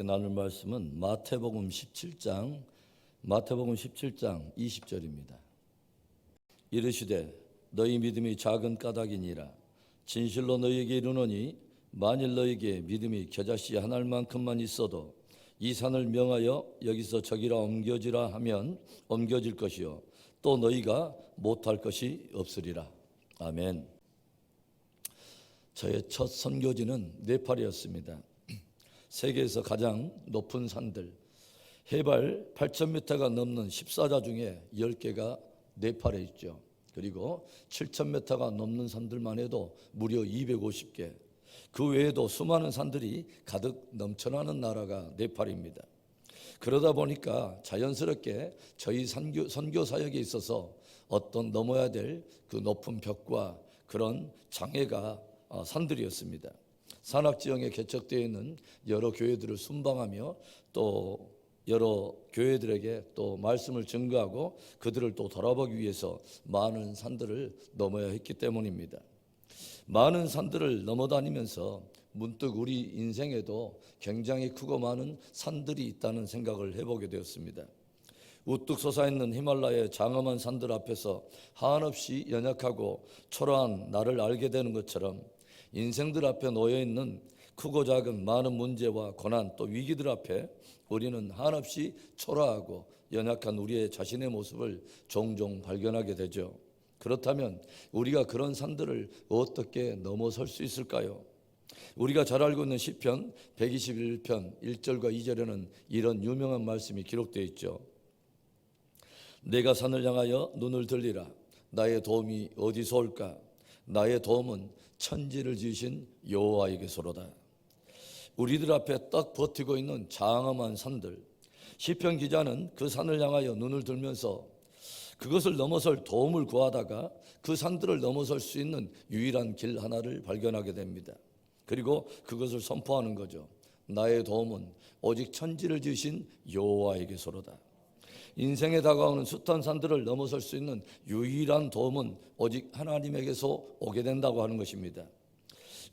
함께 나눌 말씀은 마태복음 17장 20절입니다. 이르시되 너희 믿음이 작은 까닭이니라. 진실로 너희에게 이르노니 만일 너희에게 믿음이 겨자씨 한 알만큼만 있어도 이 산을 명하여 여기서 저기라 옮겨지라 하면 옮겨질 것이요 또 너희가 못할 것이 없으리라. 아멘. 저의 첫 선교지는 네팔이었습니다. 세계에서 가장 높은 산들, 해발 8,000m가 넘는 14자 중에 10개가 네팔에 있죠. 그리고 7,000m가 넘는 산들만 해도 무려 250개, 그 외에도 수많은 산들이 가득 넘쳐나는 나라가 네팔입니다. 그러다 보니까 자연스럽게 저희 선교 사역에 있어서 어떤 넘어야 될 그 높은 벽과 그런 장애가 산들이었습니다. 산악지형에 개척되어 있는 여러 교회들을 순방하며 또 여러 교회들에게 또 말씀을 증거하고 그들을 또 돌아보기 위해서 많은 산들을 넘어야 했기 때문입니다. 많은 산들을 넘어다니면서 문득 우리 인생에도 굉장히 크고 많은 산들이 있다는 생각을 해보게 되었습니다. 우뚝 솟아있는 히말라야의 장엄한 산들 앞에서 한없이 연약하고 초라한 나를 알게 되는 것처럼 인생들 앞에 놓여있는 크고 작은 많은 문제와 고난 또 위기들 앞에 우리는 한없이 초라하고 연약한 우리의 자신의 모습을 종종 발견하게 되죠. 그렇다면 우리가 그런 산들을 어떻게 넘어설 수 있을까요? 우리가 잘 알고 있는 시편 121편 1절과 2절에는 이런 유명한 말씀이 기록되어 있죠. 내가 산을 향하여 눈을 들리라. 나의 도움이 어디서 올까? 나의 도움은 천지를 지으신 여호와에게서로다. 우리들 앞에 딱 버티고 있는 장엄한 산들, 시편 기자는 그 산을 향하여 눈을 들면서 그것을 넘어설 도움을 구하다가 그 산들을 넘어설 수 있는 유일한 길 하나를 발견하게 됩니다. 그리고 그것을 선포하는 거죠. 나의 도움은 오직 천지를 지으신 여호와에게서로다. 인생에 다가오는 숱한 산들을 넘어설 수 있는 유일한 도움은 오직 하나님에게서 오게 된다고 하는 것입니다.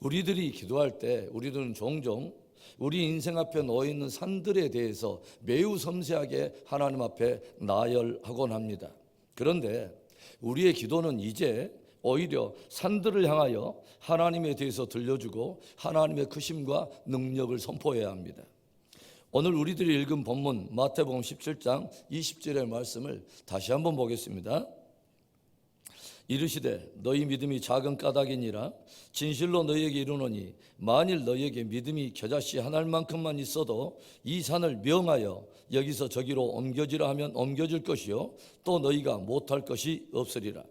우리들이 기도할 때 우리들은 종종 우리 인생 앞에 놓여있는 산들에 대해서 매우 섬세하게 하나님 앞에 나열하곤 합니다. 그런데 우리의 기도는 이제 오히려 산들을 향하여 하나님에 대해서 들려주고 하나님의 크심과 능력을 선포해야 합니다. 오늘 우리들이 읽은 본문 마태복음 17장 20절의 말씀을 다시 한번 보겠습니다. 이르시되 너희 믿음이 작은 까닭이니라. 진실로 너희에게 이르노니 만일 너희에게 믿음이 겨자씨 한 알만큼만 있어도 이 산을 명하여 여기서 저기로 옮겨지라 하면 옮겨질 것이요 또 너희가 못할 것이 없으리라.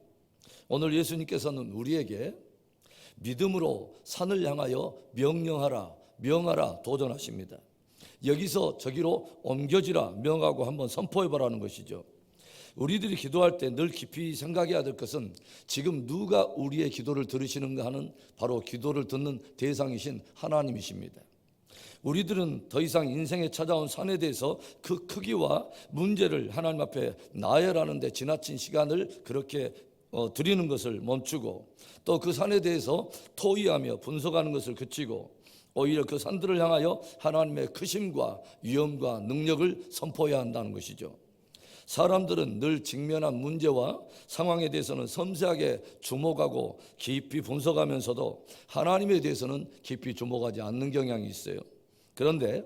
오늘 예수님께서는 우리에게 믿음으로 산을 향하여 명하라 도전하십니다. 여기서 저기로 옮겨지라 명하고 한번 선포해보라는 것이죠. 우리들이 기도할 때 늘 깊이 생각해야 될 것은 지금 누가 우리의 기도를 들으시는가 하는 바로 기도를 듣는 대상이신 하나님이십니다. 우리들은 더 이상 인생에 찾아온 산에 대해서 그 크기와 문제를 하나님 앞에 나열하는 데 지나친 시간을 그렇게 드리는 것을 멈추고 또 그 산에 대해서 토의하며 분석하는 것을 그치고 오히려 그 산들을 향하여 하나님의 크심과 위엄과 능력을 선포해야 한다는 것이죠. 사람들은 늘 직면한 문제와 상황에 대해서는 섬세하게 주목하고 깊이 분석하면서도 하나님에 대해서는 깊이 주목하지 않는 경향이 있어요. 그런데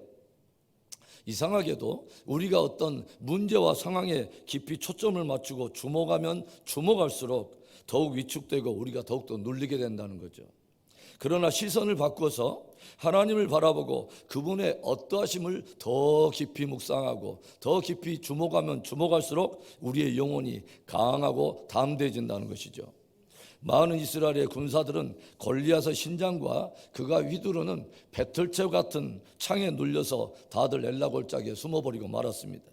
이상하게도 우리가 어떤 문제와 상황에 깊이 초점을 맞추고 주목하면 주목할수록 더욱 위축되고 우리가 더욱더 눌리게 된다는 거죠. 그러나 시선을 바꾸어서 하나님을 바라보고 그분의 어떠하심을 더 깊이 묵상하고 더 깊이 주목하면 주목할수록 우리의 영혼이 강하고 담대해진다는 것이죠. 많은 이스라엘의 군사들은 골리앗의 신장과 그가 휘두르는 배틀채 같은 창에 눌려서 다들 엘라골짜기에 숨어버리고 말았습니다.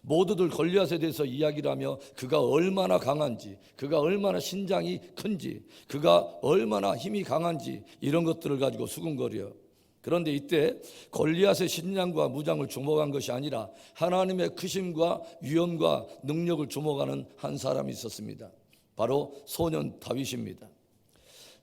모두들 골리앗에 대해서 이야기를 하며 그가 얼마나 강한지, 그가 얼마나 신장이 큰지, 그가 얼마나 힘이 강한지 이런 것들을 가지고 수군거려요. 그런데 이때 골리앗의 신장과 무장을 주목한 것이 아니라 하나님의 크심과 위엄과 능력을 주목하는 한 사람이 있었습니다. 바로 소년 다윗입니다.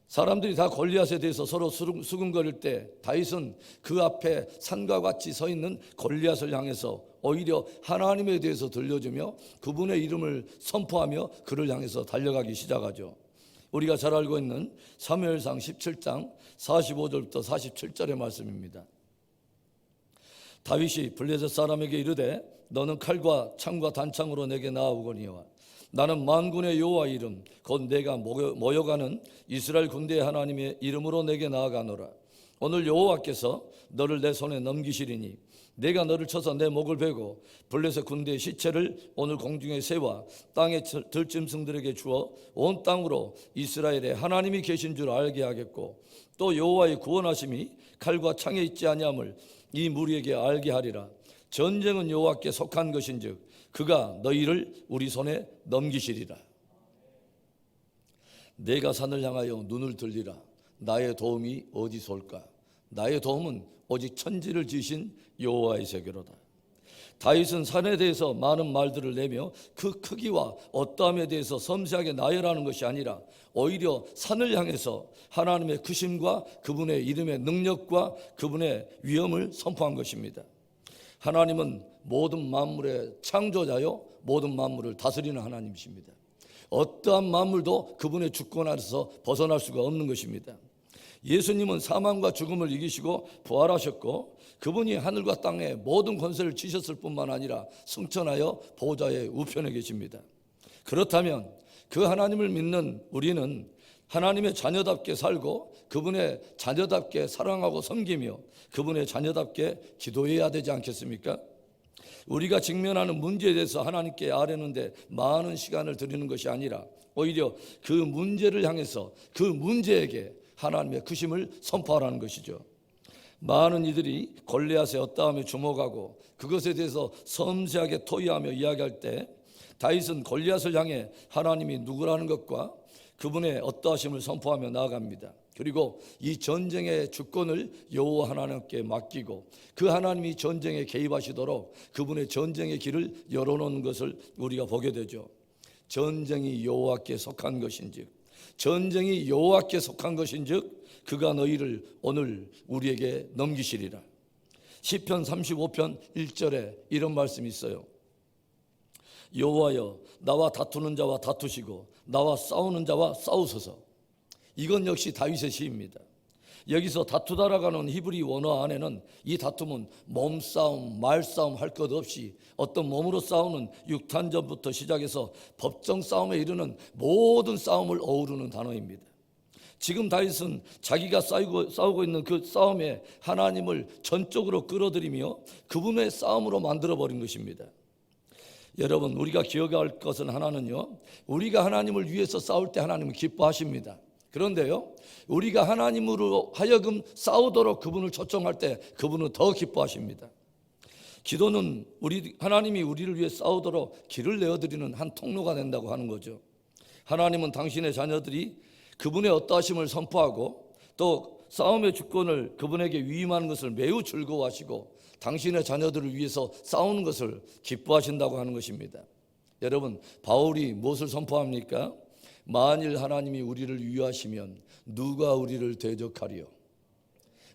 사람들이 다 골리앗에 대해서 서로 수군거릴 때 다윗은 그 앞에 산과 같이 서 있는 골리앗을 향해서 오히려 하나님에 대해서 들려주며 그분의 이름을 선포하며 그를 향해서 달려가기 시작하죠. 우리가 잘 알고 있는 사무엘상 17장 45절부터 47절의 말씀입니다. 다윗이 블레셋 사람에게 이르되 너는 칼과 창과 단창으로 내게 나아오거니와 나는 만군의 여호와 이름 곧 내가 모여가는 이스라엘 군대의 하나님의 이름으로 내게 나아가노라. 오늘 여호와께서 너를 내 손에 넘기시리니 내가 너를 쳐서 내 목을 베고 블레셋 군대의 시체를 오늘 공중의 새와 땅의 들짐승들에게 주어 온 땅으로 이스라엘에 하나님이 계신 줄 알게 하겠고 또 여호와의 구원하심이 칼과 창에 있지 아니함을 이 무리에게 알게 하리라. 전쟁은 여호와께 속한 것인즉 그가 너희를 우리 손에 넘기시리라. 내가 산을 향하여 눈을 들리라. 나의 도움이 어디서 올까? 나의 도움은 오직 천지를 지으신 여호와의세계로다. 다윗은 산에 대해서 많은 말들을 내며 그 크기와 어떠함에 대해서 섬세하게 나열하는 것이 아니라 오히려 산을 향해서 하나님의 크심과 그분의 이름의 능력과 그분의 위엄을 선포한 것입니다. 하나님은 모든 만물의 창조자요 모든 만물을 다스리는 하나님이십니다. 어떠한 만물도 그분의 주권 아래서 벗어날 수가 없는 것입니다. 예수님은 사망과 죽음을 이기시고 부활하셨고 그분이 하늘과 땅의 모든 권세를 지셨을 뿐만 아니라 승천하여 보좌의 우편에 계십니다. 그렇다면 그 하나님을 믿는 우리는 하나님의 자녀답게 살고 그분의 자녀답게 사랑하고 섬기며 그분의 자녀답게 기도해야 되지 않겠습니까? 우리가 직면하는 문제에 대해서 하나님께 아뢰는데 많은 시간을 들이는 것이 아니라 오히려 그 문제를 향해서 그 문제에게 하나님의 크심을 선포하라는 것이죠. 많은 이들이 골리앗의 어떠함에 주목하고 그것에 대해서 섬세하게 토의하며 이야기할 때 다윗은 골리앗을 향해 하나님이 누구라는 것과 그분의 어떠하심을 선포하며 나아갑니다. 그리고 이 전쟁의 주권을 여호와 하나님께 맡기고 그 하나님이 전쟁에 개입하시도록 그분의 전쟁의 길을 열어놓는 것을 우리가 보게 되죠. 전쟁이 여호와께 속한 것인즉 전쟁이 여호와께 속한 것인즉 그가 너희를 오늘 우리에게 넘기시리라. 시편 35편 1절에 이런 말씀이 있어요. 여호와여 나와 다투는 자와 다투시고 나와 싸우는 자와 싸우소서. 이건 역시 다윗의 시입니다. 여기서 다투다라고 하는 히브리 원어 안에는 이 다툼은 몸싸움, 말싸움 할 것 없이 어떤 몸으로 싸우는 육탄전부터 시작해서 법정 싸움에 이르는 모든 싸움을 어우르는 단어입니다. 지금 다윗은 자기가 싸우고 있는 그 싸움에 하나님을 전적으로 끌어들이며 그분의 싸움으로 만들어버린 것입니다. 여러분, 우리가 기억할 것은 하나는요, 우리가 하나님을 위해서 싸울 때 하나님은 기뻐하십니다. 그런데요, 우리가 하나님으로 하여금 싸우도록 그분을 초청할 때 그분은 더 기뻐하십니다. 기도는 하나님이 우리를 위해 싸우도록 길을 내어드리는 한 통로가 된다고 하는 거죠. 하나님은 당신의 자녀들이 그분의 어떠하심을 선포하고 또 싸움의 주권을 그분에게 위임하는 것을 매우 즐거워하시고 당신의 자녀들을 위해서 싸우는 것을 기뻐하신다고 하는 것입니다. 여러분, 바울이 무엇을 선포합니까? 만일 하나님이 우리를 위하시면 누가 우리를 대적하리요?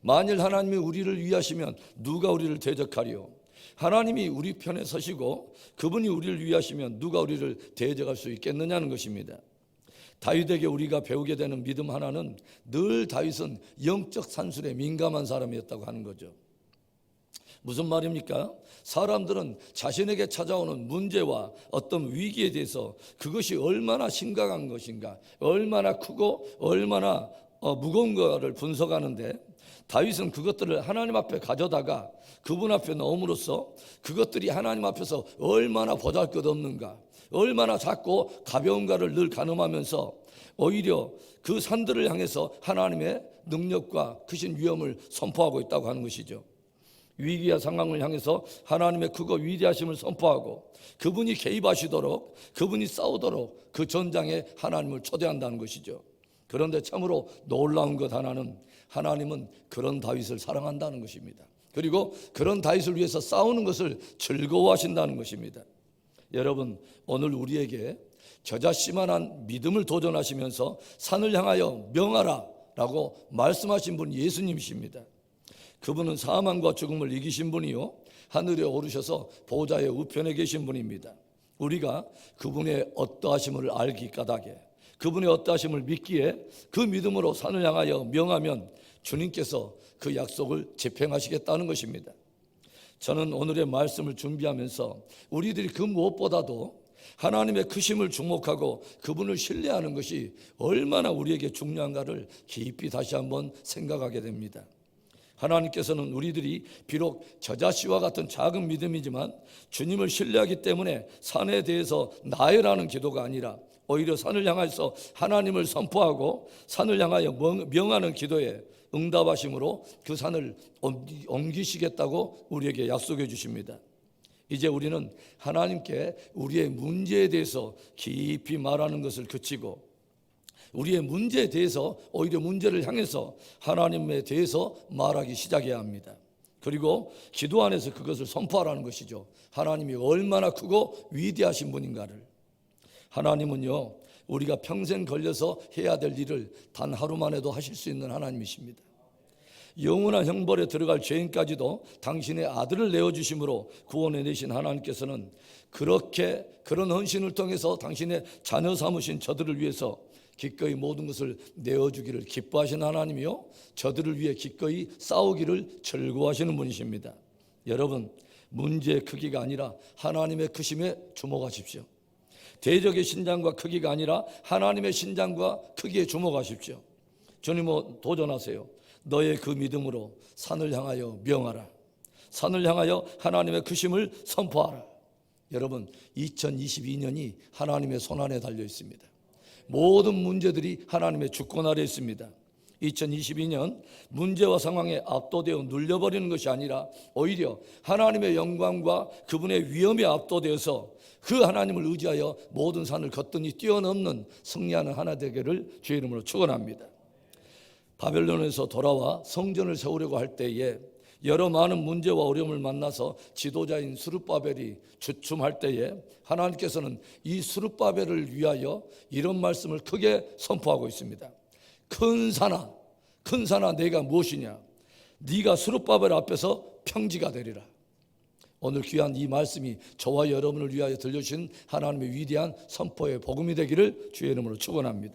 만일 하나님이 우리를 위하시면 누가 우리를 대적하리요? 하나님이 우리 편에 서시고 그분이 우리를 위하시면 누가 우리를 대적할 수 있겠느냐는 것입니다. 다윗에게 우리가 배우게 되는 믿음 하나는 늘 다윗은 영적 산술에 민감한 사람이었다고 하는 거죠. 무슨 말입니까? 사람들은 자신에게 찾아오는 문제와 어떤 위기에 대해서 그것이 얼마나 심각한 것인가, 얼마나 크고 얼마나 무거운가를 분석하는데 다윗은 그것들을 하나님 앞에 가져다가 그분 앞에 넣음으로써 그것들이 하나님 앞에서 얼마나 보잘것없는가, 얼마나 작고 가벼운가를 늘 가늠하면서 오히려 그 산들을 향해서 하나님의 능력과 크신 위엄을 선포하고 있다고 하는 것이죠. 위기와 상황을 향해서 하나님의 크고 위대하심을 선포하고 그분이 개입하시도록 그분이 싸우도록 그 전장에 하나님을 초대한다는 것이죠. 그런데 참으로 놀라운 것 하나는 하나님은 그런 다윗을 사랑한다는 것입니다. 그리고 그런 다윗을 위해서 싸우는 것을 즐거워하신다는 것입니다. 여러분, 오늘 우리에게 저자씨만한 믿음을 도전하시면서 산을 향하여 명하라 라고 말씀하신 분이 예수님이십니다. 그분은 사망과 죽음을 이기신 분이요 하늘에 오르셔서 보좌의 우편에 계신 분입니다. 우리가 그분의 어떠하심을 알기 까닭에, 그분의 어떠하심을 믿기에 그 믿음으로 산을 향하여 명하면 주님께서 그 약속을 집행하시겠다는 것입니다. 저는 오늘의 말씀을 준비하면서 우리들이 그 무엇보다도 하나님의 크심을 주목하고 그분을 신뢰하는 것이 얼마나 우리에게 중요한가를 깊이 다시 한번 생각하게 됩니다. 하나님께서는 우리들이 비록 저자씨와 같은 작은 믿음이지만 주님을 신뢰하기 때문에 산에 대해서 나열하는 기도가 아니라 오히려 산을 향해서 하나님을 선포하고 산을 향하여 명하는 기도에 응답하심으로 그 산을 옮기시겠다고 우리에게 약속해 주십니다. 이제 우리는 하나님께 우리의 문제에 대해서 깊이 말하는 것을 그치고 우리의 문제에 대해서 오히려 문제를 향해서 하나님에 대해서 말하기 시작해야 합니다. 그리고 기도 안에서 그것을 선포하라는 것이죠. 하나님이 얼마나 크고 위대하신 분인가를. 하나님은요, 우리가 평생 걸려서 해야 될 일을 단 하루 만에도 하실 수 있는 하나님이십니다. 영원한 형벌에 들어갈 죄인까지도 당신의 아들을 내어주심으로 구원해 내신 하나님께서는 그런 헌신을 통해서 당신의 자녀 삼으신 저들을 위해서 기꺼이 모든 것을 내어주기를 기뻐하시는 하나님이요 저들을 위해 기꺼이 싸우기를 즐거워하시는 분이십니다. 여러분, 문제의 크기가 아니라 하나님의 크심에 주목하십시오. 대적의 신장과 크기가 아니라 하나님의 신장과 크기에 주목하십시오. 주님은 도전하세요. 너의 그 믿음으로 산을 향하여 명하라. 산을 향하여 하나님의 크심을 선포하라. 여러분, 2022년이 하나님의 손안에 달려 있습니다. 모든 문제들이 하나님의 주권 아래 있습니다. 2022년 문제와 상황에 압도되어 눌려버리는 것이 아니라 오히려 하나님의 영광과 그분의 위엄에 압도되어서 그 하나님을 의지하여 모든 산을 거뜬히 뛰어넘는 승리하는 하나 되기를 주의 이름으로 축원합니다. 바벨론에서 돌아와 성전을 세우려고 할 때에 여러 많은 문제와 어려움을 만나서 지도자인 스룹바벨이 주춤할 때에 하나님께서는 이 스룹바벨을 위하여 이런 말씀을 크게 선포하고 있습니다. 큰 산아 내가 무엇이냐? 네가 스룹바벨 앞에서 평지가 되리라. 오늘 귀한 이 말씀이 저와 여러분을 위하여 들려주신 하나님의 위대한 선포의 복음이 되기를 주의 이름으로 축원합니다.